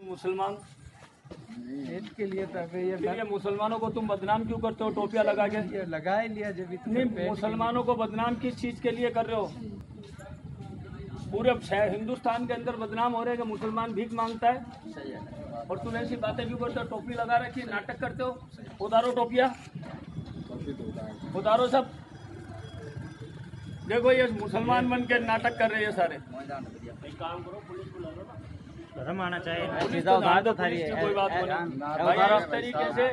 मुसलमान के लिए ये मुसलमानों को तुम बदनाम क्यों करते हो टोपियां लगा के? ये लगा ही लिया जब इतने मुसलमानों को बदनाम किस चीज के लिए कर रहे हो? पूरे हिंदुस्तान के अंदर बदनाम हो रहे हैं कि मुसलमान भीख मांगता है और तुम ऐसी बातें क्यों करते हो? टोपी लगा रखी, नाटक करते हो। उतारो टोपियां, उतारो सब। देखो ये मुसलमान बन के नाटक कर रहे हैं सारे। एक काम करो, पुलिस को ला लो ना, धर्म आना चाहिए। पुलिस को ला दो, पुलिस की कोई बात नहीं। इस तरीके से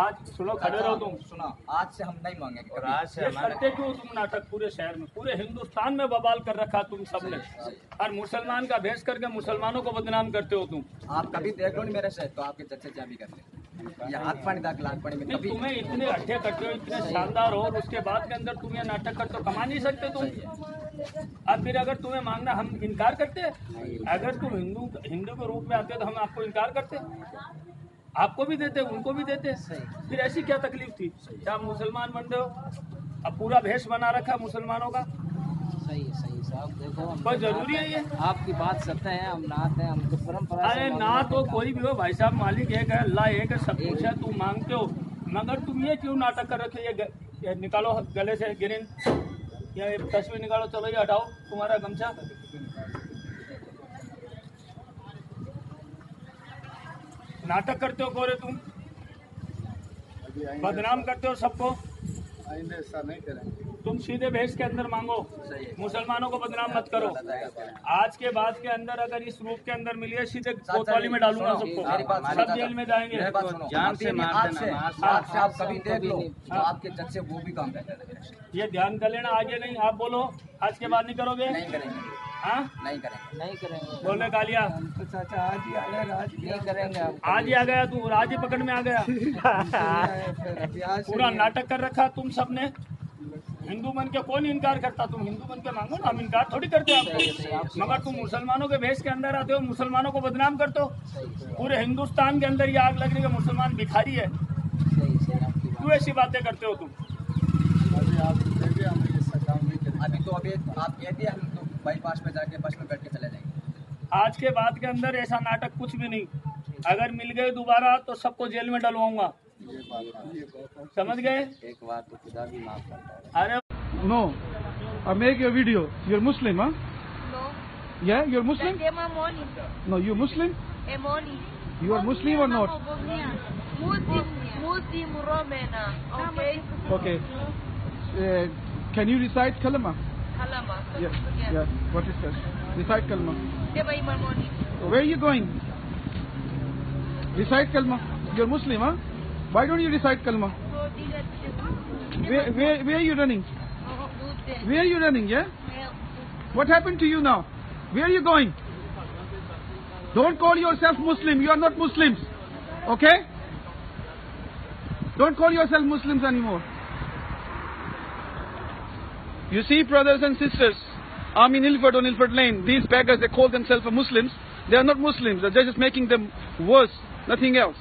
आज सुनो, खड़े रहो तुम। सुना, आज से हम नहीं मांगेंगे। और आज से करते क्यों तुम नाटक? पूरे शहर में, पूरे हिंदुस्तान में बवाल कर रखा तुम सबने, और मुसलमान का भेष करके मुसलमानों को बदनाम करते हो तुम। आप कभी देख लो नहीं मेरे से, तो आपके चर्चे क्या भी कर ले। ये हाथ पानी दाग लाख पानी में कभी तुम्हें इतने अड्डे करते हो, इतने शानदार हो, और उसके बाद के अंदर तुम ये नाटक करते हो, कमा नहीं सकते तुम। अब फिर अगर तुम्हें मांगना, हम इनकार करते? अगर तुम हिंदू के रूप में आते तो हम आपको इनकार करते? आपको भी देते, उनको भी देते। फिर ऐसी क्या तकलीफ थी? क्या मुसलमान बन रहे हो? अब पूरा भेष बना रखा है मुसलमानों का। सही साहब, देखो कोई जरूरी है ये? आपकी बात सत्य है, हम नात हैं, हम तो परंपरा। अरे ना तो कोई भी हो भाई साहब, मालिक एक है, अल्लाह एक है, सब कुछ है, तुम मांगते हो। मगर तुम ये क्यों नाटक कर रखे? ये निकालो गले से गिरिन, या ये तस्वीर निकालो, चलो ये हटाओ तुम्हारा गमछा। नाटक करते हो गोरे, तुम बदनाम करते हो सबको। ऐसा नहीं करेंगे। तुम सीधे भेष के अंदर मांगो, मुसलमानों को बदनाम मत करो। आज के बाद के अंदर अगर इस रूप के अंदर मिलिए, सीधे कोतवाली में डालूंगा सबको, सब जेल में जाएंगे। जान से मार देना। आप कभी देख लो तो आपके जज से वो भी काम करते हैं। ये ध्यान कर लेना, आगे नहीं। आप बोलो, आज के बाद नहीं करोगे? नहीं करेंगे। हाँ, नहीं करेंगे। बोलने कालिया, चाचा आज ही आ गया, आज नहीं करेंगे। आज ही आ गया तू, आज ही पकड़ में आ गया। पूरा नाटक कर रखा तुम सबने। हिंदू बन के कौन इनकार करता? तुम हिंदू बन के मांगो ना, हम इनकार थोड़ी करते आपको। मगर तुम मुसलमानों के भेष के अंदर आते हो, मुसलमानों को बदनाम करते हो। पूरे हिंदुस्तान के अंदर ये आग लग रही है, मुसलमान भिखारी है। क्यों ऐसी बातें करते हो तुम? अभी तो अभी आप कहते हैं, हम तो बाईपास में जाके बस में बैठ के चले जाएंगे। आज के बाद के अंदर ऐसा नाटक कुछ भी नहीं। अगर मिल गए दोबारा तो सबको जेल में डलवाऊंगा, समझ गए? एक बार तो खुदा भी माफ करता है। अरे No, I make a video. You're Muslim, huh? No. Yeah, you're Muslim? No, you're Muslim? You are Muslim or not? Muslim Romana. Okay. Okay. Can you recite kalama? Kalama. Yeah. What is that? Recite kalama. Morning. Where are you going? Recite kalma. You're Muslim, huh? Why don't you recite kalma? Where are you running? Where are you running, yeah? What happened to you now? Where are you going? Don't call yourself Muslim. You are not Muslims. Okay? Don't call yourself Muslims anymore. You see, brothers and sisters, I'm in Ilford on Ilford Lane. These beggars, they call themselves Muslims. They are not Muslims. They're just making them worse. Nothing else.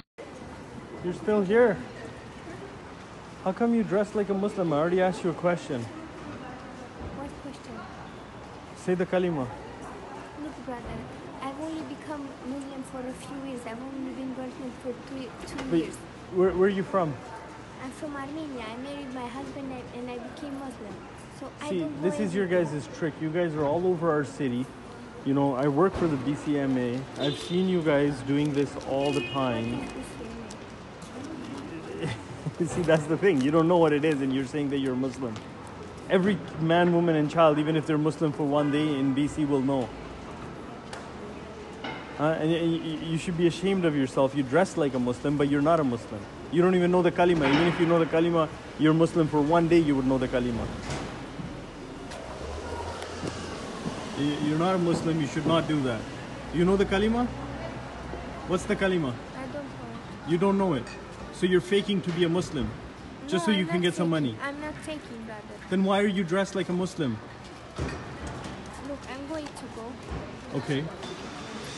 You're still here. How come you dress like a Muslim? I already asked you a question. What question? Say the kalima. Look, brother, I've only become Muslim for a few years. I've only been Muslim for two years. Where are you from? I'm from Armenia. I married my husband and I became Muslim. So I See, don't this is your guys' trick. You guys are all over our city. You know, I work for the BCMA. I've seen you guys doing this all the time. See, that's the thing. You don't know what it is and you're saying that you're Muslim. Every man, woman and child, even if they're Muslim for one day in BC, will know. And you should be ashamed of yourself. You dress like a Muslim, but you're not a Muslim. You don't even know the kalima. Even if you know the kalima, you're Muslim for one day, you would know the kalima. You're not a Muslim, you should not do that. You know the kalima? What's the kalima? I don't know. You don't know it. So you're faking to be a Muslim, just so you can get some money. I'm not faking, brother. Then why are you dressed like a Muslim? Look, I'm going to go. Okay.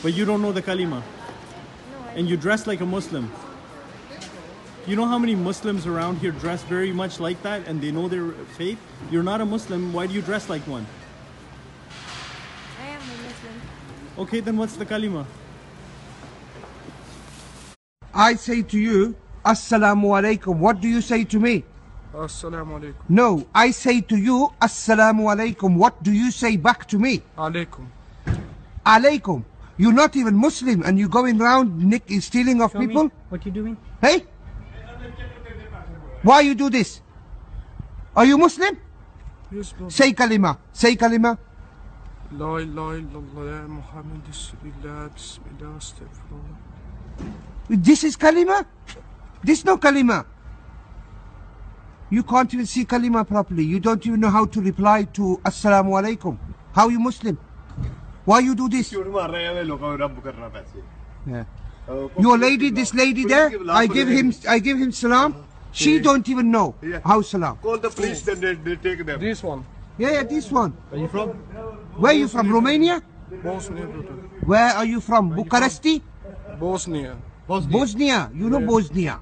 But you don't know the kalima. No, And you dress like a Muslim. You know how many Muslims around here dress very much like that and they know their faith? You're not a Muslim, why do you dress like one? I am a Muslim. Okay, then what's the kalima? I say to you, Assalamu alaikum. What do you say to me? Assalamu alaikum. No, I say to you, Assalamu alaikum. What do you say back to me? Alaikum. Alaikum. You're not even Muslim and you're going around stealing of people? What you doing? Hey? Why you do this? Are you Muslim? Yes, brother. Say kalima. Say kalima. La ilaha illallah Muhammad Rasulullah Bismillah Astaghfirullah. This is kalima? This no kalima. You can't even see kalima properly. You don't even know how to reply to Assalamu alaikum. How are you Muslim? Why you do this? Yeah. Your lady, this lady there, I give him salam. She don't even know how salam. Call the police, then they take them. This one. Yeah, this one. Are you from? Where are you from? Romania? Bosnia, brother. Where are you from? Bucharest? Bosnia. Bosnia. You know Bosnia.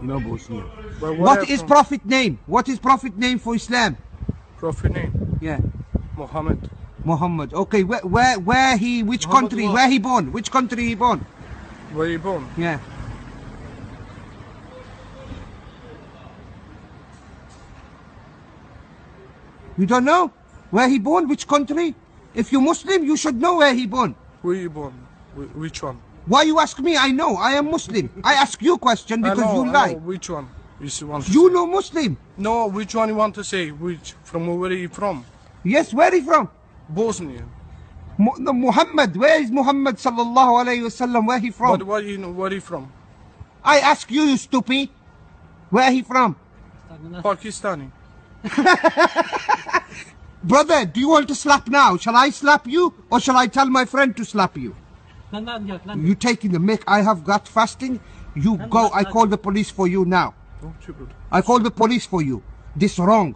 You know Bosnia. But What is Prophet name? What is Prophet name for Islam? Prophet name? Yeah. Muhammad. Muhammad. Okay, where he, which country, where he born? Which country he born? Where you born? Yeah. You don't know where he born? Which country? If you're Muslim, you should know where he born. Where you born? Which one? Why you ask me? I know. I am Muslim. I ask you question because I know, you lie. I know. Which one? You know Muslim. No, which one you want to say? Which? From where are you from? Yes, where are you from? Bosnia. Muhammad. Where is Muhammad sallallahu alayhi wasallam? Where he from? But where are you from? I ask you, you stupid. Where he from? Pakistani. Brother, do you want to slap now? Shall I slap you or shall I tell my friend to slap you? You taking the mic. I have got fasting. You go. I call the police for you now. I call the police for you. This wrong.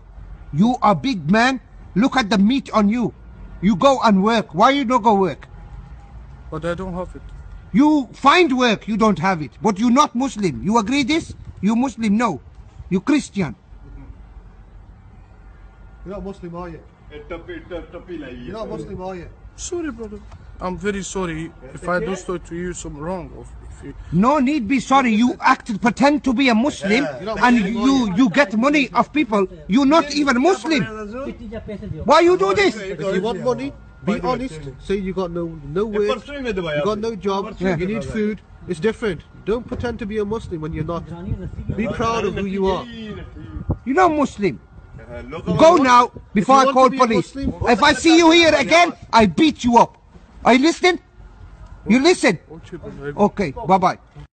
You are big man. Look at the meat on you. You go and work. Why you don't go work? But I don't have it. You find work. You don't have it. But you're not Muslim. You agree this? You Muslim? No. You Christian. You're not Muslim, are you? You're not Muslim, are you? Sorry, brother. I'm very sorry if I do so to you some wrong. No need be sorry. You acted pretend to be a Muslim and you get money of people. You're not even Muslim. Why you do this? If you want money, be honest. Say you got no work, you got no job, you need food. It's different. Don't pretend to be a Muslim when you're not. Be proud of who you are. You're not Muslim. Go now before I call police. If I see you here again, I beat you up. Are you listening? You listen? Okay, bye-bye.